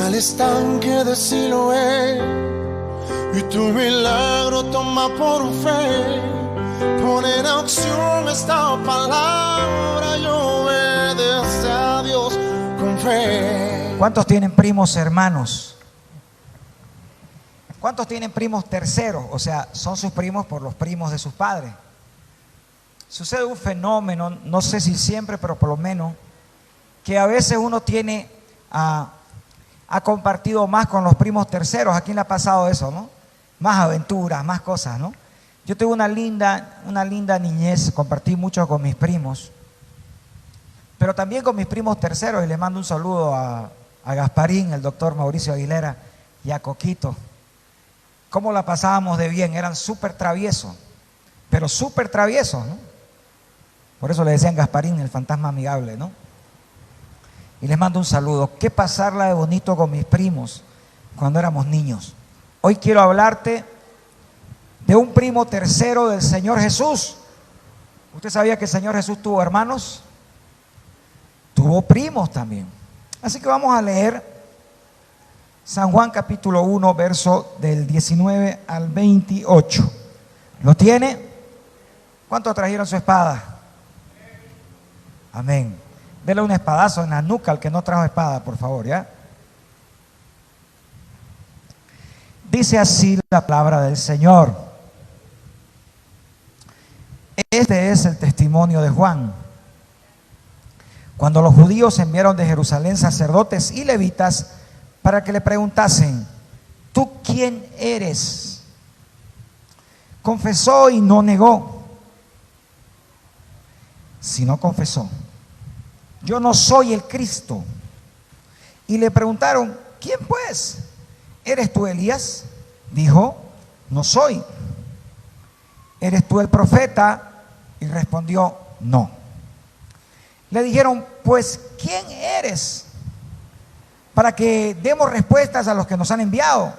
al estanque de Siloé, y tu milagro toma por fe. Pon en acción esta palabra y obedece a Dios con fe. ¿Cuántos tienen primos hermanos? ¿Cuántos tienen primos terceros? O sea, son sus primos por los primos de sus padres. Sucede un fenómeno, no sé si siempre, pero por lo menos, que a veces uno ha compartido más con los primos terceros. ¿A quién le ha pasado eso, no? Más aventuras, más cosas, ¿no? Yo tuve una linda niñez, compartí mucho con mis primos, pero también con mis primos terceros, y les mando un saludo a Gasparín, el doctor Mauricio Aguilera, y a Coquito. ¿Cómo la pasábamos de bien? Eran súper traviesos, pero súper traviesos, ¿no? Por eso le decían Gasparín, el fantasma amigable, ¿no? Y les mando un saludo. ¿Qué pasarla de bonito con mis primos cuando éramos niños? Hoy quiero hablarte de un primo tercero del Señor Jesús. ¿Usted sabía que el Señor Jesús tuvo hermanos? Tuvo primos también. Así que vamos a leer San Juan capítulo 1, verso del 19 al 28. ¿Lo tiene? ¿Cuántos trajeron su espada? Amén. Dele un espadazo en la nuca al que no trajo espada, por favor, ¿ya? Dice así la palabra del Señor. Este es el testimonio de Juan. Cuando los judíos enviaron de Jerusalén sacerdotes y levitas para que le preguntasen: ¿tú quién eres? Confesó y no negó, sino confesó: yo no soy el Cristo. Y le preguntaron: ¿quién pues? ¿Eres tú Elías? Dijo: no soy. ¿Eres tú el profeta? Y respondió: no. Le dijeron: pues ¿quién eres? Para que demos respuestas a los que nos han enviado.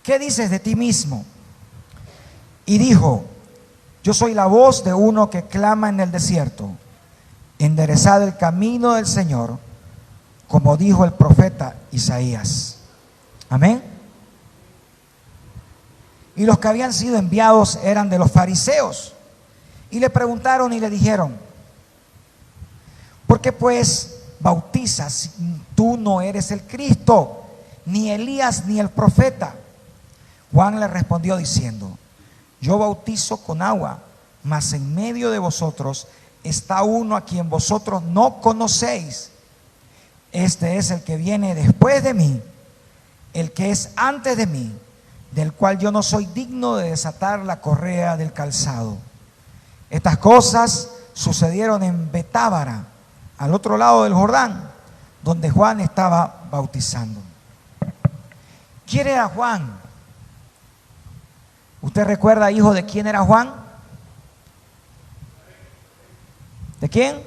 ¿Qué dices de ti mismo? Y dijo: yo soy la voz de uno que clama en el desierto: enderezad el camino del Señor, como dijo el profeta Isaías. Amén. Y los que habían sido enviados eran de los fariseos, y le preguntaron y le dijeron: ¿por qué pues bautizas si tú no eres el Cristo, ni Elías, ni el profeta? Juan le respondió diciendo: yo bautizo con agua, mas en medio de vosotros está uno a quien vosotros no conocéis. Este es el que viene después de mí, el que es antes de mí, del cual yo no soy digno de desatar la correa del calzado. Estas cosas sucedieron en Betábara, al otro lado del Jordán, donde Juan estaba bautizando. ¿Quién era Juan? ¿Usted recuerda, hijo, de quién era Juan? ¿De quién?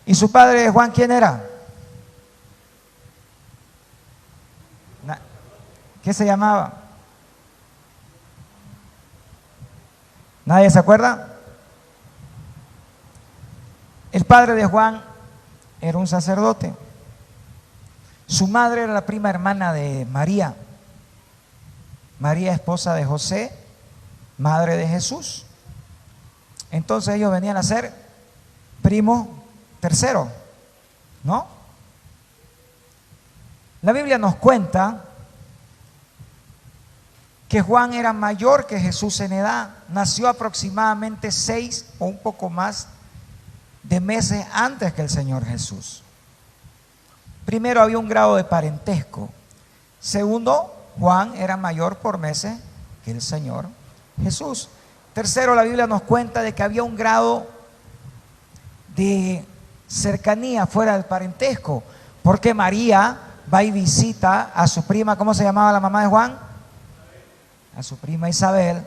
¿Y su padre de Juan quién era? ¿Qué se llamaba? ¿Nadie se acuerda? El padre de Juan era un sacerdote. Su madre era la prima hermana de María. María, esposa de José, madre de Jesús. Entonces ellos venían a ser primo tercero, ¿no? La Biblia nos cuenta que Juan era mayor que Jesús en edad. Nació aproximadamente 6 o un poco más de meses antes que el Señor Jesús. Primero, había un grado de parentesco. Segundo, Juan era mayor por meses que el Señor Jesús. Tercero, la Biblia nos cuenta de que había un grado de cercanía fuera del parentesco, porque María va y visita a su prima. ¿Cómo se llamaba la mamá de Juan? A su prima Isabel,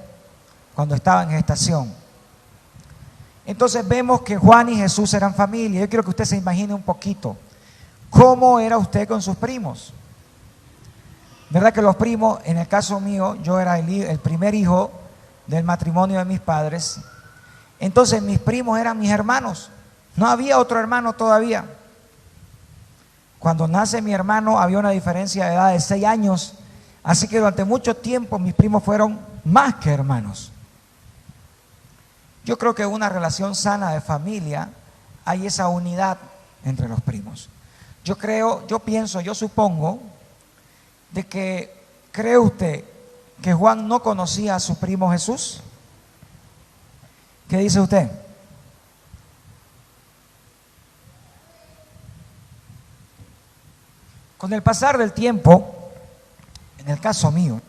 cuando estaba en gestación. Entonces vemos que Juan y Jesús eran familia. Yo quiero que usted se imagine un poquito cómo era usted con sus primos. ¿Verdad que los primos, en el caso mío, yo era el primer hijo del matrimonio de mis padres? Entonces mis primos eran mis hermanos. No había otro hermano todavía. Cuando nace mi hermano había una diferencia de edad de 6 años, así que durante mucho tiempo mis primos fueron más que hermanos. Yo creo que en una relación sana de familia hay esa unidad entre los primos. Yo pienso, yo supongo de que, ¿cree usted que Juan no conocía a su primo Jesús? ¿Qué dice usted? Con el pasar del tiempo, en el caso mío,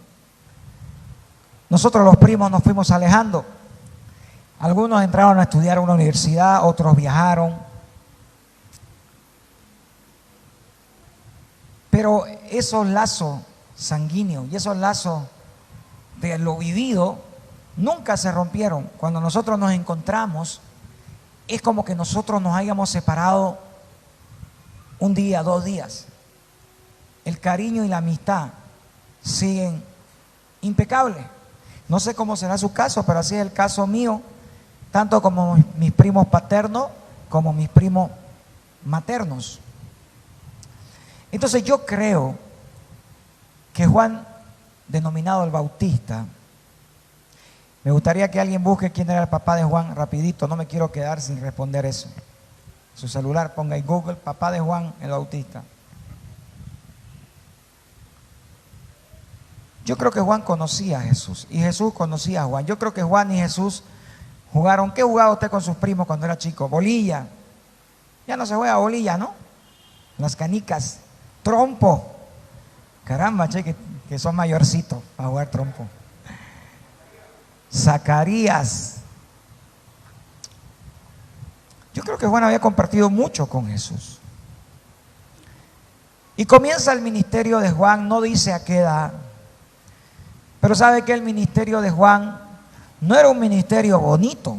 nosotros los primos nos fuimos alejando. Algunos entraron a estudiar a una universidad, otros viajaron. Pero esos lazos sanguíneos y esos lazos de lo vivido nunca se rompieron. Cuando nosotros nos encontramos, es como que nosotros nos hayamos separado un día, 2 días. El cariño y la amistad siguen impecables. No sé cómo será su caso, pero así es el caso mío, tanto como mis primos paternos como mis primos maternos. Entonces yo creo que Juan, denominado el Bautista, me gustaría que alguien busque quién era el papá de Juan rapidito, no me quiero quedar sin responder eso. Su celular, ponga en Google, papá de Juan el Bautista. Yo creo que Juan conocía a Jesús y Jesús conocía a Juan. Yo creo que Juan y Jesús jugaron. ¿Qué jugaba usted con sus primos cuando era chico? Bolilla. Ya no se juega bolilla, ¿no? Las canicas. Trompo. Caramba, che, que son mayorcitos para jugar trompo. Zacarías. Yo creo que Juan había compartido mucho con Jesús. Y comienza el ministerio de Juan, no dice a qué edad. Pero sabe que el ministerio de Juan no era un ministerio bonito.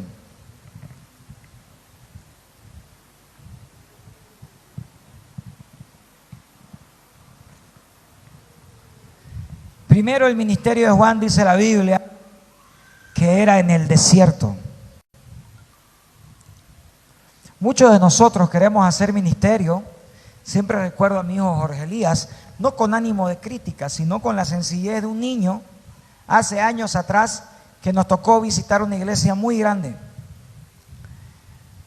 Primero el ministerio de Juan, dice la Biblia, que era en el desierto. Muchos de nosotros queremos hacer ministerio. Siempre recuerdo a mi hijo Jorge Elías, no con ánimo de crítica, sino con la sencillez de un niño. Hace años atrás que nos tocó visitar una iglesia muy grande.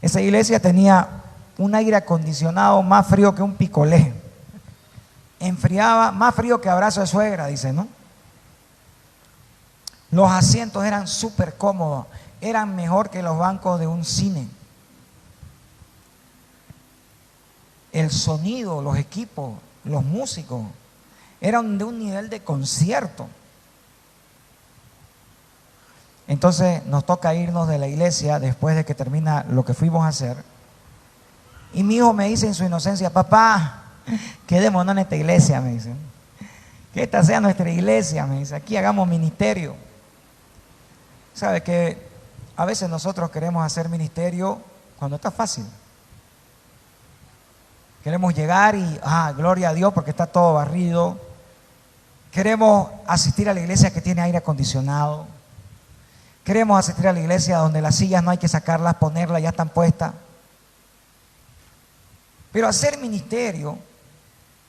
Esa iglesia tenía un aire acondicionado más frío que un picolé. Enfriaba más frío que abrazo de suegra, dice, ¿no? Los asientos eran súper cómodos, eran mejor que los bancos de un cine. El sonido, los equipos, los músicos, eran de un nivel de concierto. Entonces nos toca irnos de la iglesia después de que termina lo que fuimos a hacer. Y mi hijo me dice en su inocencia, papá, quedémonos en esta iglesia, me dice. Que esta sea nuestra iglesia, me dice. Aquí hagamos ministerio. Sabe que a veces nosotros queremos hacer ministerio cuando está fácil. Queremos llegar y, gloria a Dios porque está todo barrido. Queremos asistir a la iglesia que tiene aire acondicionado. Queremos asistir a la iglesia donde las sillas no hay que sacarlas, ponerlas, ya están puestas. Pero hacer ministerio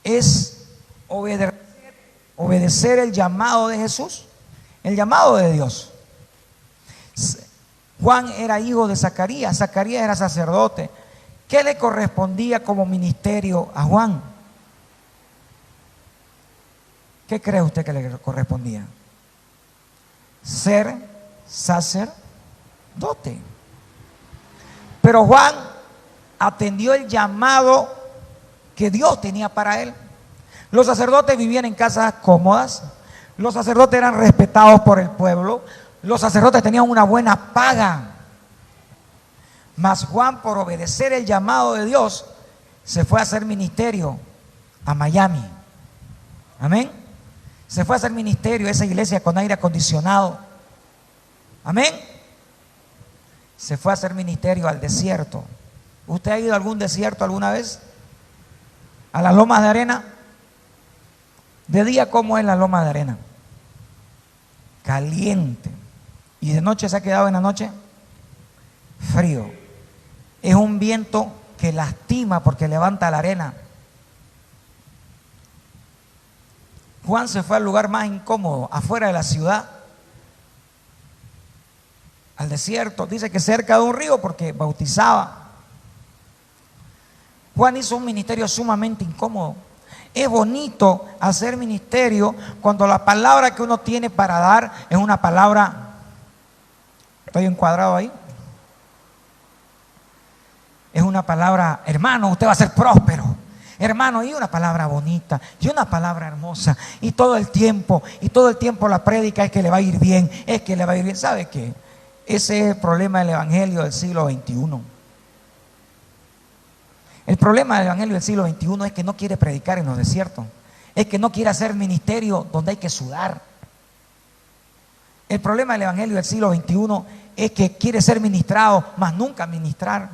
es obedecer el llamado de Jesús, el llamado de Dios. Juan era hijo de Zacarías, Zacarías era sacerdote. ¿Qué le correspondía como ministerio a Juan? ¿Qué cree usted que le correspondía? Ser sacerdote. Pero Juan atendió el llamado que Dios tenía para él. Los sacerdotes vivían en casas cómodas, los sacerdotes eran respetados por el pueblo, los sacerdotes tenían una buena paga. Mas Juan, por obedecer el llamado de Dios, se fue a hacer ministerio a Miami. Amén. Se fue a hacer ministerio a esa iglesia con aire acondicionado. Amén. Se fue a hacer ministerio al desierto. ¿Usted ha ido a algún desierto alguna vez? ¿A las lomas de arena? De día, ¿cómo es la loma de arena? Caliente. ¿Y de noche se ha quedado en la noche? Frío. Es un viento que lastima porque levanta la arena. Juan se fue al lugar más incómodo, afuera de la ciudad, al desierto, dice que cerca de un río porque bautizaba. Juan hizo un ministerio sumamente incómodo. Es bonito hacer ministerio cuando la palabra que uno tiene para dar es una palabra, estoy encuadrado ahí, es una palabra, hermano, usted va a ser próspero. Hermano, y una palabra bonita, y una palabra hermosa, y todo el tiempo la prédica es que le va a ir bien, es que le va a ir bien. ¿Sabe qué? Ese es el problema del evangelio del siglo XXI. El problema del evangelio del siglo XXI es que no quiere predicar en los desiertos, es que no quiere hacer ministerio donde hay que sudar. El problema del evangelio del siglo XXI es que quiere ser ministrado, mas nunca ministrar.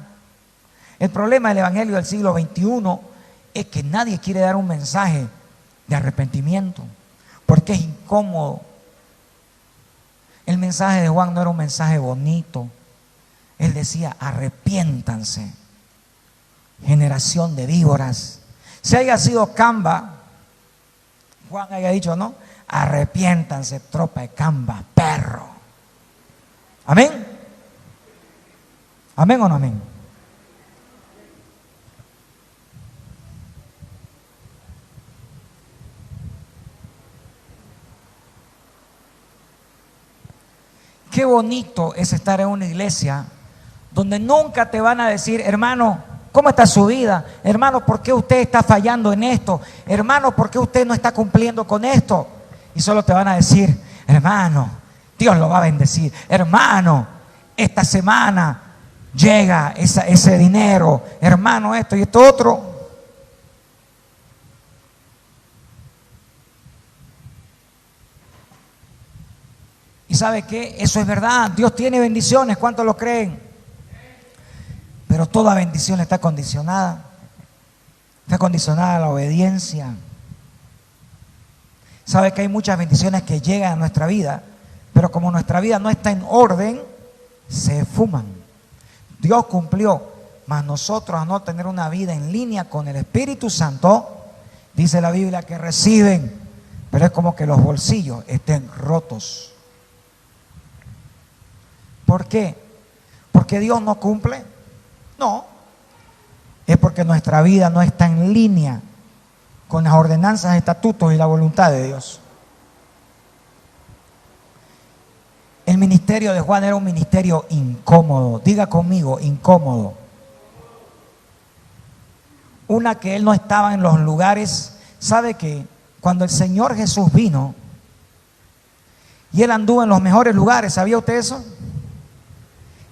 El problema del evangelio del siglo XXI es que nadie quiere dar un mensaje de arrepentimiento, porque es incómodo. El mensaje de Juan no era un mensaje bonito. Él decía, arrepiéntanse, generación de víboras. Si haya sido Camba, Juan haya dicho, no, arrepiéntanse, tropa de Camba, perro. ¿Amén? ¿Amén o no amén? Qué bonito es estar en una iglesia donde nunca te van a decir, hermano, ¿cómo está su vida? Hermano, ¿por qué usted está fallando en esto? Hermano, ¿por qué usted no está cumpliendo con esto? Y solo te van a decir, hermano, Dios lo va a bendecir. Hermano, esta semana llega ese dinero. Hermano, esto y esto otro. Y ¿sabe qué? Eso es verdad. Dios tiene bendiciones. ¿Cuántos lo creen? Pero toda bendición está condicionada. Está condicionada a la obediencia. ¿Sabe que hay muchas bendiciones que llegan a nuestra vida? Pero como nuestra vida no está en orden, se fuman. Dios cumplió. Mas nosotros, a no tener una vida en línea con el Espíritu Santo, dice la Biblia que reciben, pero es como que los bolsillos estén rotos. ¿Por qué? ¿Porque Dios no cumple? No. Es porque nuestra vida no está en línea con las ordenanzas, estatutos y la voluntad de Dios. El ministerio de Juan era un ministerio incómodo. Diga conmigo, incómodo. Una, que él no estaba en los lugares. ¿Sabe que cuando el Señor Jesús vino y él anduvo en los mejores lugares? ¿Sabía usted eso?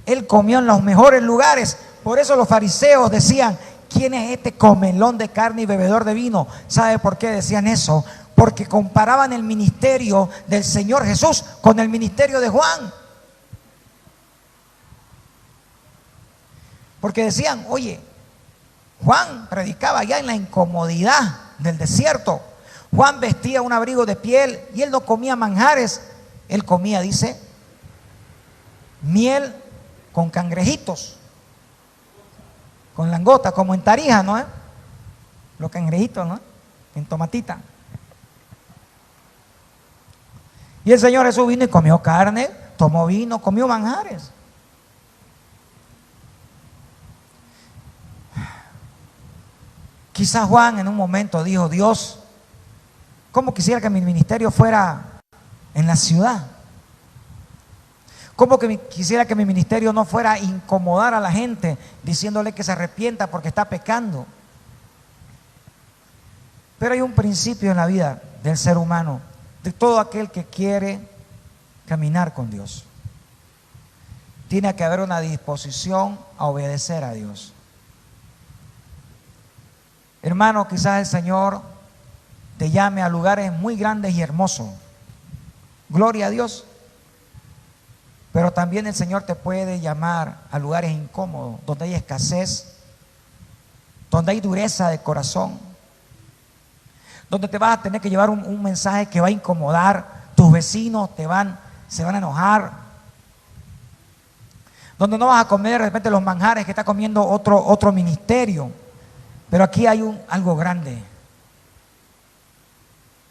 Él comió en los mejores lugares. Por eso los fariseos decían, ¿quién es este comelón de carne y bebedor de vino? ¿Sabe por qué decían eso? Porque comparaban el ministerio del Señor Jesús con el ministerio de Juan. Porque decían, oye, Juan predicaba ya en la incomodidad del desierto. Juan vestía un abrigo de piel y él no comía manjares. Él comía, dice, miel con cangrejitos, con langota, como en Tarija, ¿no? Los cangrejitos, ¿no? En tomatita. Y el Señor Jesús vino y comió carne, tomó vino, comió manjares. Quizás Juan en un momento dijo, Dios, ¿cómo quisiera que mi ministerio fuera en la ciudad? ¿Cómo que quisiera que mi ministerio no fuera a incomodar a la gente diciéndole que se arrepienta porque está pecando? Pero hay un principio en la vida del ser humano, de todo aquel que quiere caminar con Dios. Tiene que haber una disposición a obedecer a Dios. Hermano, quizás el Señor te llame a lugares muy grandes y hermosos. Gloria a Dios. Pero también el Señor te puede llamar a lugares incómodos, donde hay escasez, donde hay dureza de corazón, donde te vas a tener que llevar un mensaje que va a incomodar, tus vecinos se van a enojar, donde no vas a comer de repente los manjares que está comiendo otro ministerio. Pero aquí hay algo grande.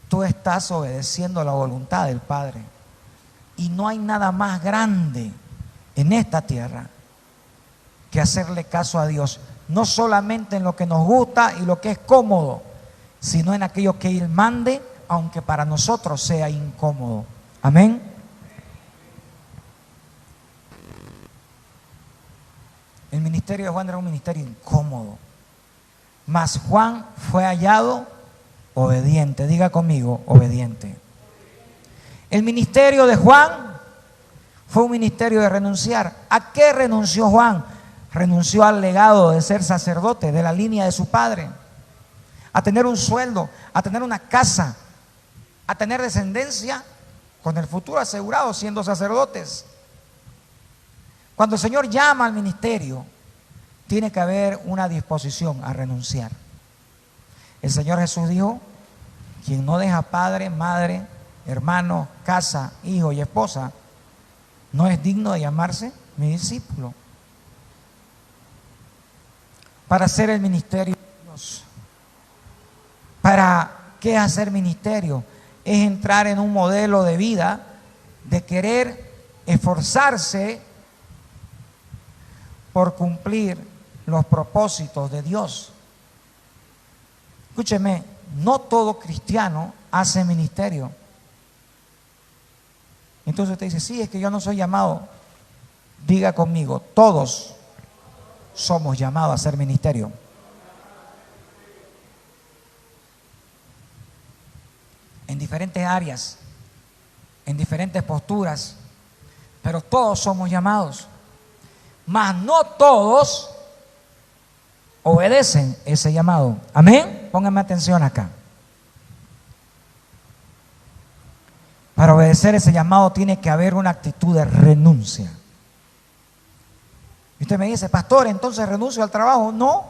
tú estás obedeciendo la voluntad del Padre. Y no hay nada más grande en esta tierra que hacerle caso a Dios. No solamente en lo que nos gusta y lo que es cómodo, sino en aquello que Él mande, aunque para nosotros sea incómodo. Amén. El ministerio de Juan era un ministerio incómodo, mas Juan fue hallado obediente. Diga conmigo, obediente. El ministerio de Juan fue un ministerio de renunciar. ¿A qué renunció Juan? Renunció al legado de ser sacerdote de la línea de su padre, a tener un sueldo, a tener una casa, a tener descendencia con el futuro asegurado siendo sacerdotes. Cuando el Señor llama al ministerio, tiene que haber una disposición a renunciar. El Señor Jesús dijo: quien no deja padre, madre, hermano, casa, hijo y esposa, no es digno de llamarse mi discípulo. Para hacer el ministerio de Dios, ¿para qué hacer ministerio? Es entrar en un modelo de vida de querer esforzarse por cumplir los propósitos de Dios. Escúcheme, no todo cristiano hace ministerio. Entonces usted dice: sí, es que yo no soy llamado. Diga conmigo, todos somos llamados a hacer ministerio. En diferentes áreas, en diferentes posturas, pero todos somos llamados. Mas no todos obedecen ese llamado. Amén. Pónganme atención acá. Para obedecer ese llamado tiene que haber una actitud de renuncia. Y usted me dice: pastor, entonces renuncio al trabajo. No.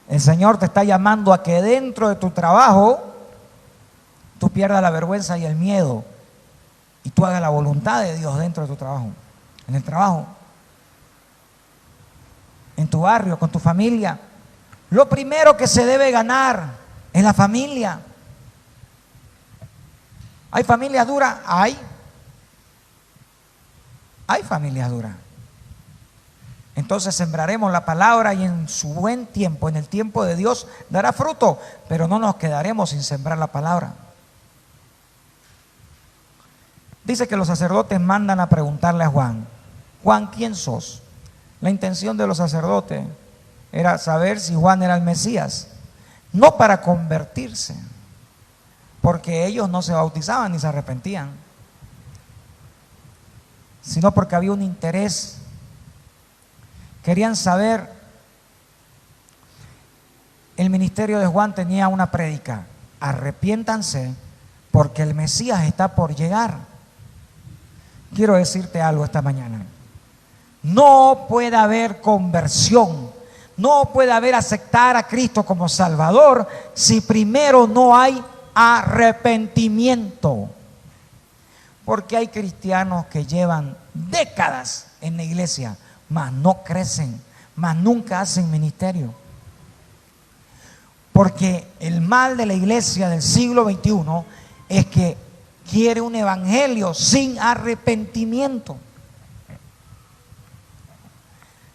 El Señor te está llamando a que dentro de tu trabajo tú pierdas la vergüenza y el miedo y tú hagas la voluntad de Dios dentro de tu trabajo. En el trabajo, en tu barrio, con tu familia. Lo primero que se debe ganar es la familia. ¿Hay familias duras? Hay familias duras. Entonces sembraremos la palabra y en su buen tiempo, en el tiempo de Dios, dará fruto, pero no nos quedaremos sin sembrar la palabra. Dice que los sacerdotes mandan a preguntarle a Juan: Juan, ¿quién sos? La intención de los sacerdotes era saber si Juan era el Mesías, no para convertirse, porque ellos no se bautizaban ni se arrepentían, sino porque había un interés. Querían saber. El ministerio de Juan tenía una prédica: arrepiéntanse porque el Mesías está por llegar. Quiero decirte algo esta mañana: no puede haber conversión, no puede haber aceptar a Cristo como Salvador si primero no hay arrepentimiento. Porque hay cristianos que llevan décadas en la iglesia, mas no crecen, mas nunca hacen ministerio. Porque el mal de la iglesia del siglo XXI es que quiere un evangelio sin arrepentimiento.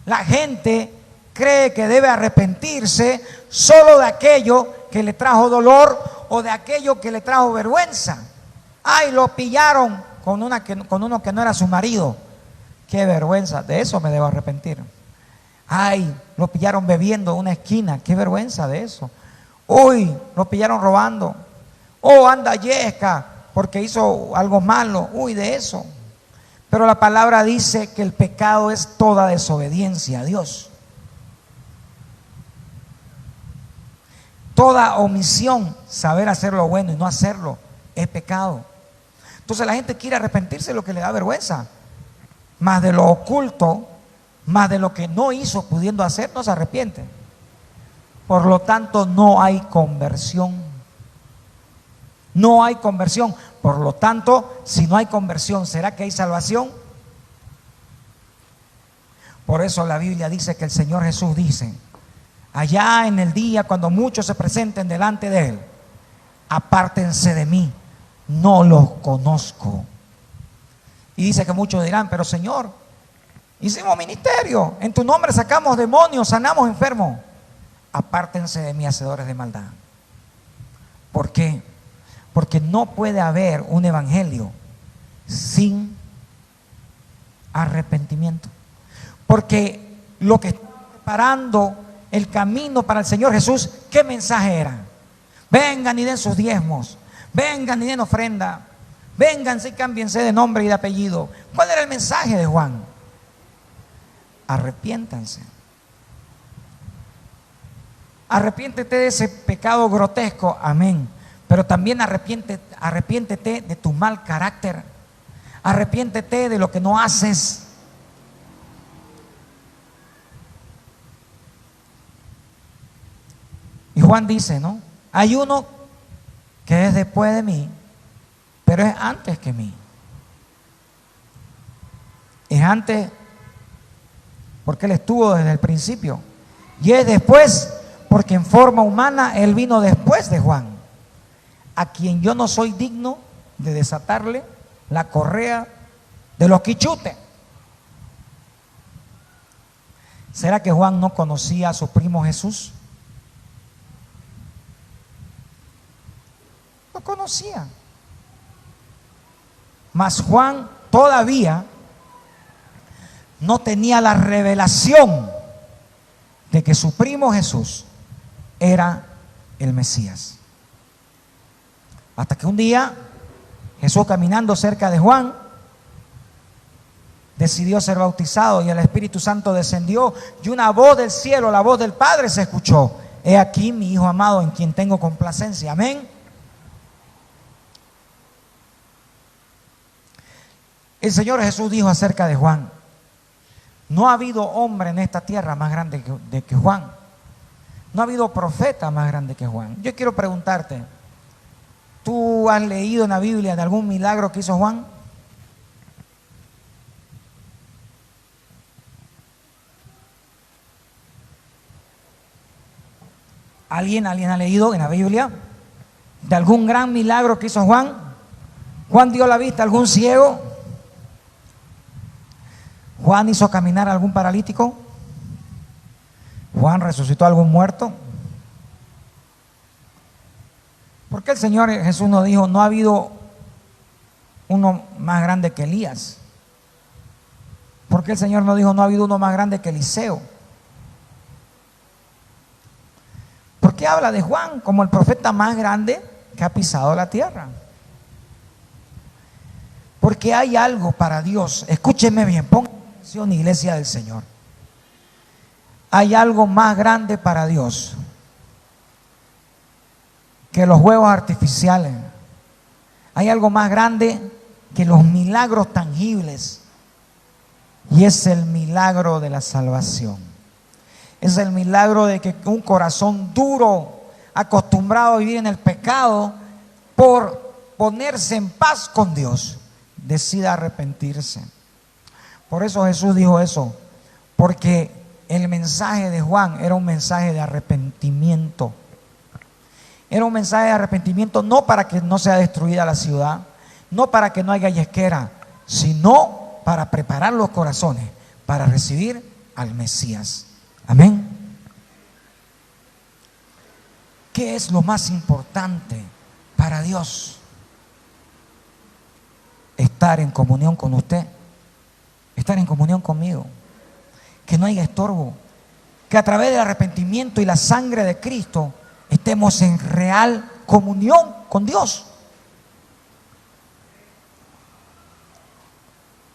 La gente cree que debe arrepentirse solo de aquello que le trajo dolor o de aquello que le trajo vergüenza. Ay, lo pillaron con uno que no era su marido. Qué vergüenza, de eso me debo arrepentir. Ay, lo pillaron bebiendo en una esquina. Qué vergüenza de eso. Uy, lo pillaron robando. Oh, anda yesca porque hizo algo malo. Uy, de eso. Pero la palabra dice que el pecado es toda desobediencia a Dios. Toda omisión, saber hacer lo bueno y no hacerlo, es pecado. Entonces la gente quiere arrepentirse de lo que le da vergüenza. Más de lo oculto, más de lo que no hizo pudiendo hacer, no se arrepiente. Por lo tanto, no hay conversión. No hay conversión. Por lo tanto, si no hay conversión, ¿será que hay salvación? Por eso la Biblia dice que el Señor Jesús dice: allá en el día cuando muchos se presenten delante de Él, apártense de mí, no los conozco. Y dice que muchos dirán, pero Señor, hicimos ministerio, en tu nombre sacamos demonios, sanamos enfermos. Apártense de mí, hacedores de maldad. ¿Por qué? Porque no puede haber un evangelio sin arrepentimiento. Porque lo que está preparando el camino para el Señor Jesús, ¿qué mensaje era? Vengan y den sus diezmos, vengan y den ofrenda, vengan y cámbiense de nombre y de apellido. ¿Cuál era el mensaje de Juan? Arrepiéntanse. Arrepiéntete de ese pecado grotesco, amén. Pero también arrepiéntete de tu mal carácter. Arrepiéntete de lo que no haces. Y Juan dice, ¿no? Hay uno que es después de mí, pero es antes que mí. Es antes porque él estuvo desde el principio. Y es después porque en forma humana él vino después de Juan, a quien yo no soy digno de desatarle la correa de los quichutes. ¿Será que Juan no conocía a su primo Jesús? Lo conocía. Mas Juan todavía no tenía la revelación de que su primo Jesús era el Mesías. Hasta que un día Jesús, caminando cerca de Juan, decidió ser bautizado y el Espíritu Santo descendió y una voz del cielo, la voz del Padre, se escuchó: he aquí mi Hijo amado en quien tengo complacencia. Amén. El Señor Jesús dijo acerca de Juan: no ha habido hombre en esta tierra más grande que Juan. No ha habido profeta más grande que Juan. Yo quiero preguntarte, ¿tú has leído en la Biblia de algún milagro que hizo Juan? ¿Alguien ha leído en la Biblia de algún gran milagro que hizo Juan? ¿Juan dio la vista a algún ciego? ¿Juan hizo caminar a algún paralítico? ¿Juan resucitó a algún muerto? ¿Por qué el Señor Jesús nos dijo: no ha habido uno más grande que Elías? ¿Por qué el Señor nos dijo: no ha habido uno más grande que Eliseo? ¿Por qué habla de Juan como el profeta más grande que ha pisado la tierra? Porque hay algo para Dios. Escúcheme bien, pongan atención, iglesia del Señor. Hay algo más grande para Dios que los juegos artificiales. Hay algo más grande que los milagros tangibles. Y es el milagro de la salvación. Es el milagro de que un corazón duro, acostumbrado a vivir en el pecado, por ponerse en paz con Dios, decida arrepentirse. Por eso Jesús dijo eso, porque el mensaje de Juan era un mensaje de arrepentimiento. Era un mensaje de arrepentimiento no para que no sea destruida la ciudad, no para que no haya yesquera, sino para preparar los corazones para recibir al Mesías. Amén. ¿Qué es lo más importante para Dios? Estar en comunión con usted, estar en comunión conmigo, que no haya estorbo, que a través del arrepentimiento y la sangre de Cristo estemos en real comunión con Dios.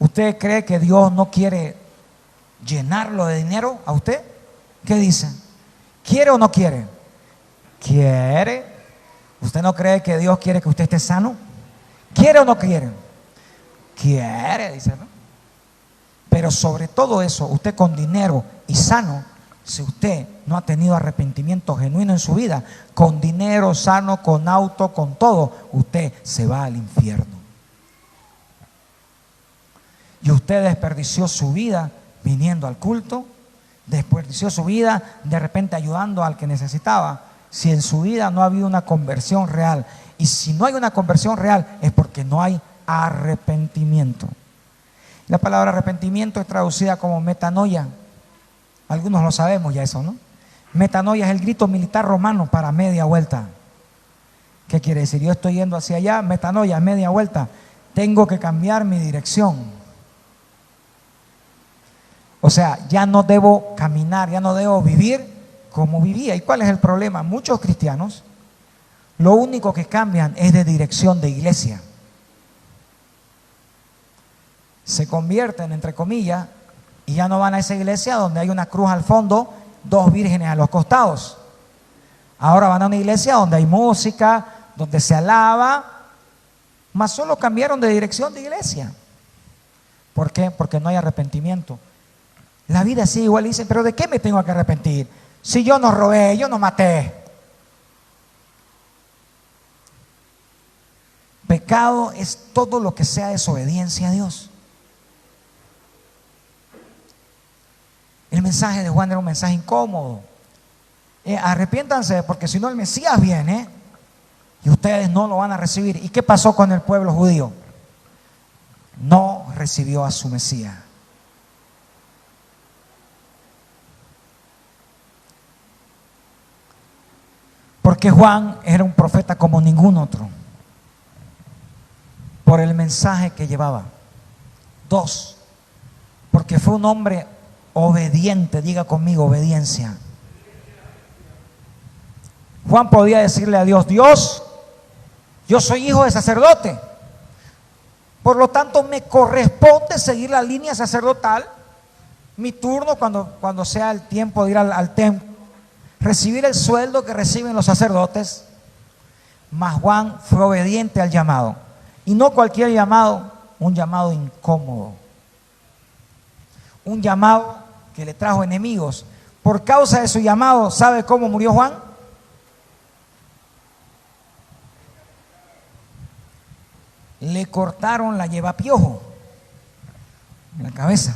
¿Usted cree que Dios no quiere llenarlo de dinero a usted? ¿Qué dice? ¿Quiere o no quiere? ¿Quiere? ¿Usted no cree que Dios quiere que usted esté sano? ¿Quiere o no quiere? Quiere, dice, ¿no? Pero sobre todo eso, usted con dinero y sano, si usted no ha tenido arrepentimiento genuino en su vida, con dinero, sano, con auto, con todo, usted se va al infierno. Y usted desperdició su vida viniendo al culto, desperdició su vida de repente ayudando al que necesitaba, si en su vida no ha habido una conversión real. Y si no hay una conversión real es porque no hay arrepentimiento. La palabra arrepentimiento es traducida como metanoia. Algunos lo sabemos ya eso, ¿no? Metanoia es el grito militar romano para media vuelta. ¿Qué quiere decir? Yo estoy yendo hacia allá, metanoia, media vuelta. Tengo que cambiar mi dirección. O sea, ya no debo caminar, ya no debo vivir como vivía. ¿Y cuál es el problema? Muchos cristianos lo único que cambian es de dirección de iglesia. Se convierten, entre comillas, y ya no van a esa iglesia donde hay una cruz al fondo, dos vírgenes a los costados. Ahora van a una iglesia donde hay música, donde se alaba, mas solo cambiaron de dirección de iglesia. ¿Por qué? Porque no hay arrepentimiento. La vida sigue igual, dicen, pero ¿de qué me tengo que arrepentir? Si yo no robé, yo no maté. Pecado es todo lo que sea desobediencia a Dios. El mensaje de Juan era un mensaje incómodo. Arrepiéntanse, porque si no el Mesías viene y ustedes no lo van a recibir. ¿Y qué pasó con el pueblo judío? No recibió a su Mesías. Porque Juan era un profeta como ningún otro, por el mensaje que llevaba. 2, porque fue un hombre obediente. Diga conmigo, obediencia. Juan podía decirle a Dios: Dios, yo soy hijo de sacerdote, por lo tanto me corresponde seguir la línea sacerdotal. Mi turno cuando sea el tiempo de ir al templo, recibir el sueldo que reciben los sacerdotes. Mas Juan fue obediente al llamado, y no cualquier llamado, un llamado incómodo, un llamado que le trajo enemigos. Por causa de su llamado, ¿sabe cómo murió Juan? Le cortaron la llevapiojo en la cabeza.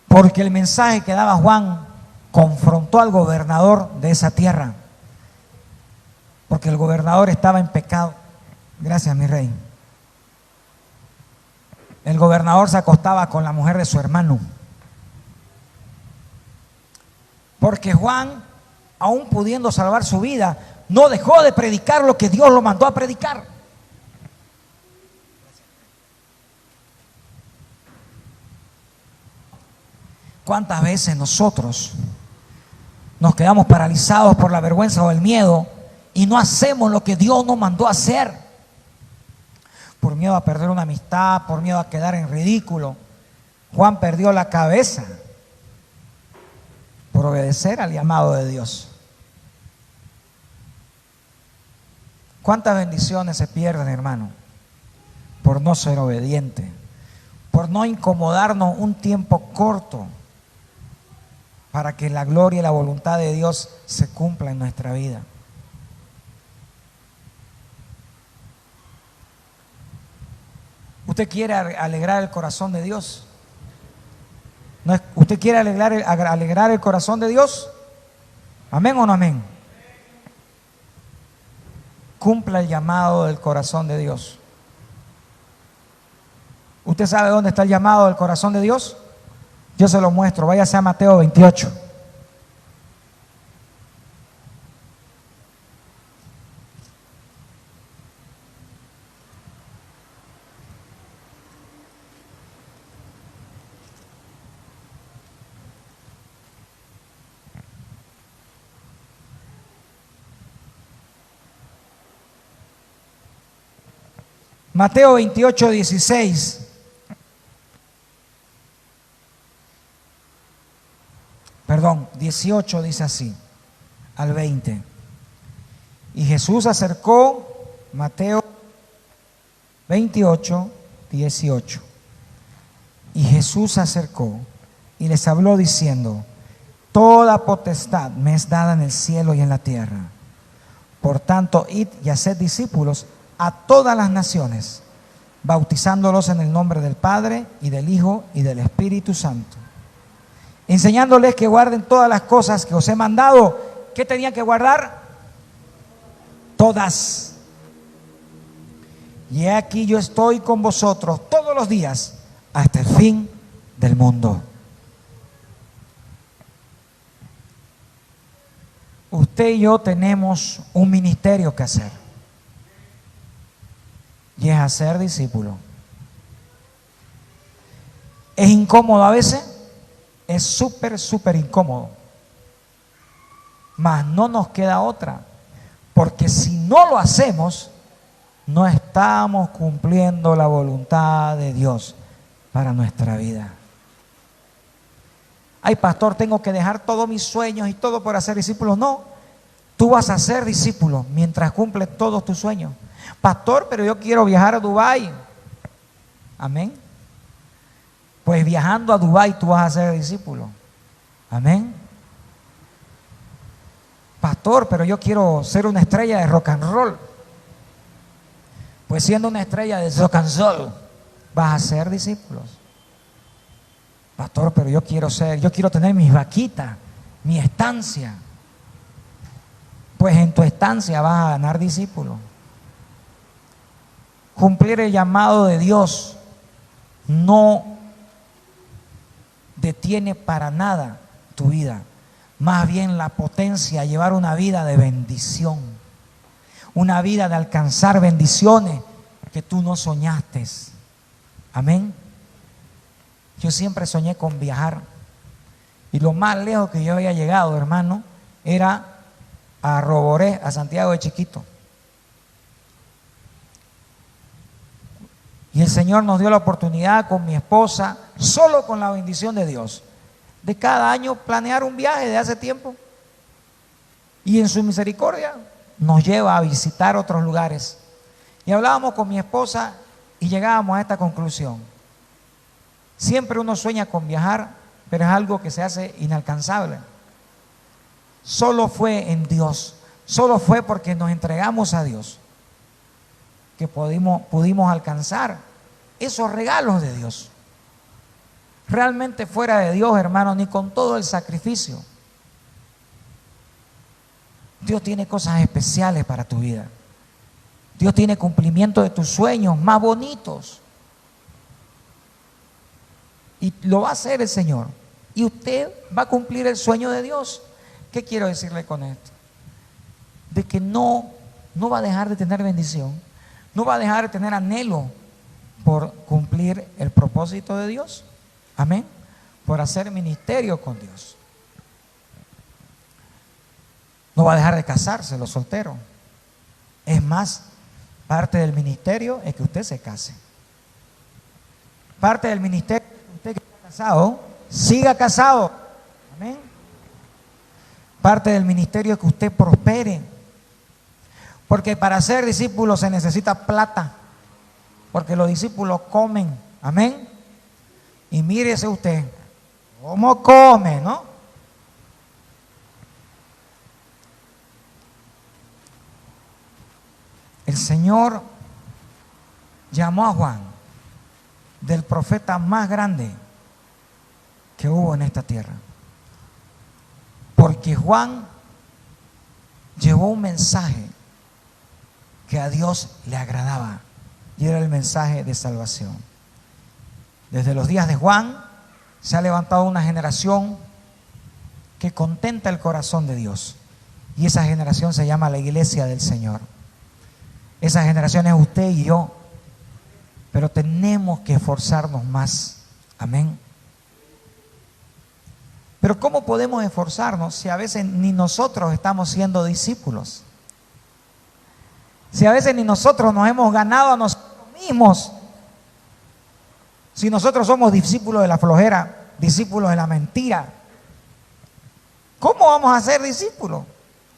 Porque el mensaje que daba Juan confrontó al gobernador de esa tierra. Porque el gobernador estaba en pecado. Gracias, mi rey. El gobernador se acostaba con la mujer de su hermano. Porque Juan, aún pudiendo salvar su vida, no dejó de predicar lo que Dios lo mandó a predicar. ¿Cuántas veces nosotros nos quedamos paralizados por la vergüenza o el miedo y no hacemos lo que Dios nos mandó a hacer? Por miedo a perder una amistad, por miedo a quedar en ridículo. Juan perdió la cabeza por obedecer al llamado de Dios. ¿Cuántas bendiciones se pierden, hermano? Por no ser obediente, por no incomodarnos un tiempo corto para que la gloria y la voluntad de Dios se cumpla en nuestra vida. ¿Usted quiere alegrar el corazón de Dios? ¿Usted quiere alegrar el corazón de Dios? ¿Amén o no amén? Cumpla el llamado del corazón de Dios. ¿Usted sabe dónde está el llamado del corazón de Dios? Yo se lo muestro. Váyase a Mateo 28. Mateo 28, 16. Perdón, 18 dice así, al 20. Y Jesús acercó, Mateo 28, 18. Y Jesús se acercó y les habló diciendo: toda potestad me es dada en el cielo y en la tierra. Por tanto, id y haced discípulos a todas las naciones, bautizándolos en el nombre del Padre y del Hijo y del Espíritu Santo, enseñándoles que guarden todas las cosas que os he mandado. ¿Qué tenían que guardar? Todas. Y he aquí yo estoy con vosotros todos los días hasta el fin del mundo. Usted y yo tenemos un ministerio que hacer. Y es hacer discípulos. ¿Es incómodo a veces? Es súper incómodo. Mas no nos queda otra. Porque si no lo hacemos, no estamos cumpliendo la voluntad de Dios para nuestra vida. Ay, pastor, tengo que dejar todos mis sueños y todo por hacer discípulos. No, tú vas a ser discípulo mientras cumples todos tus sueños. Pastor, pero yo quiero viajar a Dubái. Amén. Pues viajando a Dubái tú vas a ser discípulo. Amén. Pastor, pero yo quiero ser una estrella de rock and roll. Pues siendo una estrella de rock and roll vas a ser discípulos. Pastor, pero yo quiero tener mis vaquitas, mi estancia. Pues en tu estancia vas a ganar discípulos. Cumplir el llamado de Dios no detiene para nada tu vida. Más bien la potencia, llevar una vida de bendición. Una vida de alcanzar bendiciones que tú no soñaste. Amén. Yo siempre soñé con viajar. Y lo más lejos que yo había llegado, hermano, era a Roboré, a Santiago de Chiquito. Y el Señor nos dio la oportunidad con mi esposa, solo con la bendición de Dios, de cada año planear un viaje de hace tiempo. Y en su misericordia nos lleva a visitar otros lugares. Y hablábamos con mi esposa y llegábamos a esta conclusión. Siempre uno sueña con viajar, pero es algo que se hace inalcanzable. Solo fue en Dios, solo fue porque nos entregamos a Dios que pudimos alcanzar esos regalos de Dios. Realmente fuera de Dios, hermano, ni con todo el sacrificio, Dios tiene cosas especiales para tu vida. Dios tiene cumplimiento de tus sueños más bonitos. Y lo va a hacer el Señor. Y usted va a cumplir el sueño de Dios. ¿Qué quiero decirle con esto? De que no va a dejar de tener bendición. No va a dejar de tener anhelo por cumplir el propósito de Dios. Amén. Por hacer ministerio con Dios. No va a dejar de casarse, los solteros. Es más, parte del ministerio es que usted se case. Parte del ministerio es que usted que está casado, siga casado. Amén. Parte del ministerio es que usted prospere. Porque para ser discípulo se necesita plata. Porque los discípulos comen. Amén. Y mírese usted cómo come, ¿no? El Señor llamó a Juan del profeta más grande que hubo en esta tierra. Porque Juan llevó un mensaje que a Dios le agradaba y era el mensaje de salvación. Desde los días de Juan se ha levantado una generación que contenta el corazón de Dios y esa generación se llama la Iglesia del Señor. Esa generación es usted y yo, pero tenemos que esforzarnos más. Amén. Pero ¿cómo podemos esforzarnos si a veces ni nosotros estamos siendo discípulos? Si a veces ni nosotros nos hemos ganado a nosotros mismos. Si nosotros somos discípulos de la flojera, discípulos de la mentira, ¿cómo vamos a ser discípulos?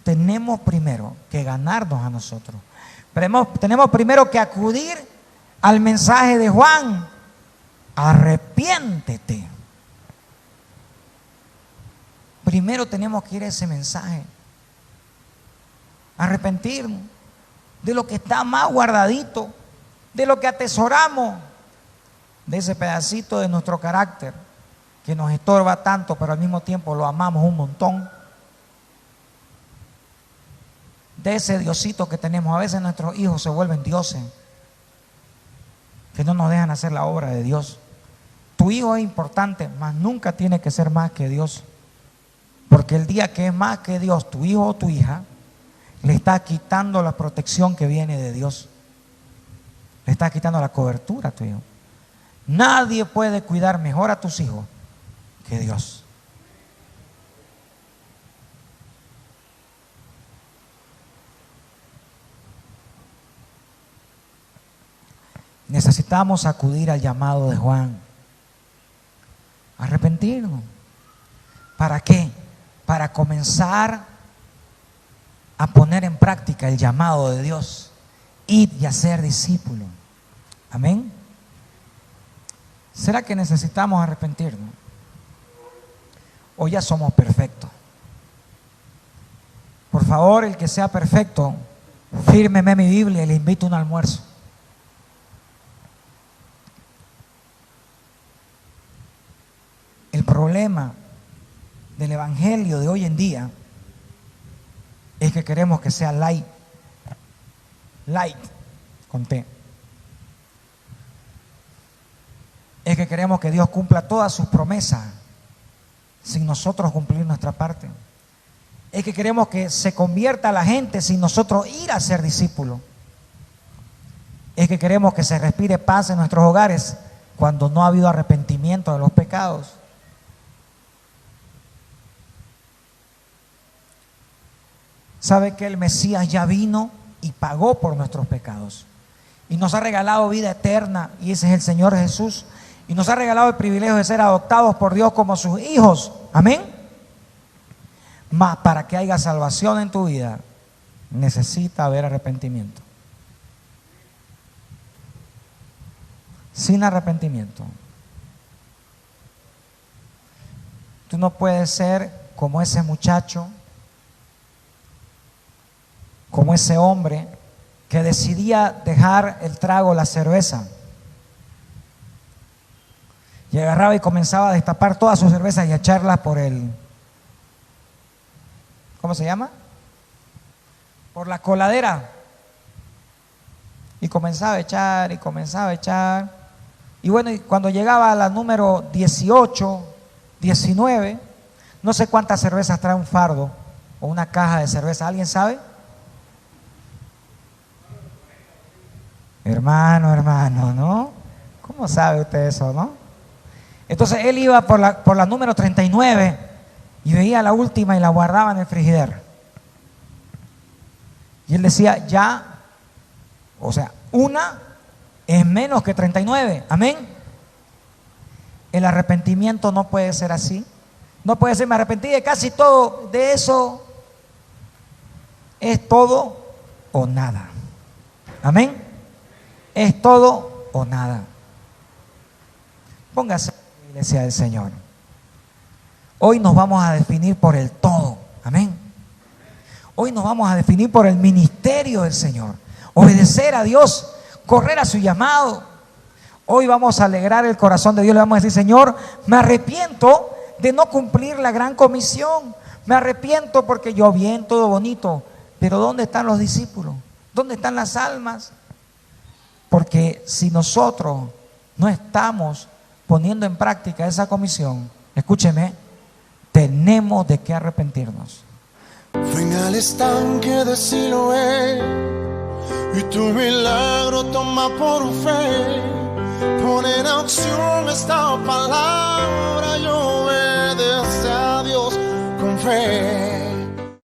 Tenemos primero que ganarnos a nosotros. Tenemos primero que acudir al mensaje de Juan. Arrepiéntete. Primero tenemos que ir a ese mensaje. Arrepentirnos de lo que está más guardadito, de lo que atesoramos, de ese pedacito de nuestro carácter que nos estorba tanto, pero al mismo tiempo lo amamos un montón. De ese Diosito que tenemos. A veces nuestros hijos se vuelven dioses, que no nos dejan hacer la obra de Dios. Tu hijo es importante, mas nunca tiene que ser más que Dios. Porque el día que es más que Dios, tu hijo o tu hija, le está quitando la protección que viene de Dios. Le está quitando la cobertura a tu hijo. Nadie puede cuidar mejor a tus hijos que Dios. Necesitamos acudir al llamado de Juan. Arrepentirnos. ¿Para qué? Para comenzar a poner en práctica el llamado de Dios. Ir y hacer discípulos. Amén. ¿Será que necesitamos arrepentirnos? ¿O ya somos perfectos? Por favor, el que sea perfecto, fírmeme mi Biblia y le invito a un almuerzo. El problema del evangelio de hoy en día es que queremos que sea light con T. Es que queremos que Dios cumpla todas sus promesas sin nosotros cumplir nuestra parte. Es que queremos que se convierta la gente sin nosotros ir a ser discípulos. Es que queremos que se respire paz en nuestros hogares cuando no ha habido arrepentimiento de los pecados. ¿Sabe que el Mesías ya vino y pagó por nuestros pecados? Y nos ha regalado vida eterna, y ese es el Señor Jesús. Y nos ha regalado el privilegio de ser adoptados por Dios como sus hijos. Amén. Mas para que haya salvación en tu vida, necesita haber arrepentimiento. Sin arrepentimiento, tú no puedes ser como ese muchacho, como ese hombre que decidía dejar el trago, la cerveza, y agarraba y comenzaba a destapar todas sus cervezas y a echarlas por el, ¿cómo se llama? Por la coladera. Y comenzaba a echar y comenzaba a echar. Y bueno, y cuando llegaba a la número 18, 19, no sé cuántas cervezas trae un fardo o una caja de cerveza, ¿alguien sabe? Hermano, ¿no? ¿Cómo sabe usted eso, no? Entonces él iba por la número 39 y veía la última y la guardaba en el frigider. Y él decía, ya, o sea, una es menos que 39, amén. El arrepentimiento no puede ser así. No puede ser, me arrepentí de casi todo, de eso es todo o nada. Amén. Es todo o nada. Póngase en la iglesia del Señor. Hoy nos vamos a definir por el todo. Amén. Hoy nos vamos a definir por el ministerio del Señor. Obedecer a Dios, correr a su llamado. Hoy vamos a alegrar el corazón de Dios. Le vamos a decir, Señor, me arrepiento de no cumplir la gran comisión. Me arrepiento porque yo bien, todo bonito. Pero ¿dónde están los discípulos? ¿Dónde están las almas? Porque si nosotros no estamos poniendo en práctica esa comisión, escúcheme, tenemos de qué arrepentirnos. Ven al estanque de Siloé y tu milagro toma por fe. Pon en acción esta palabra.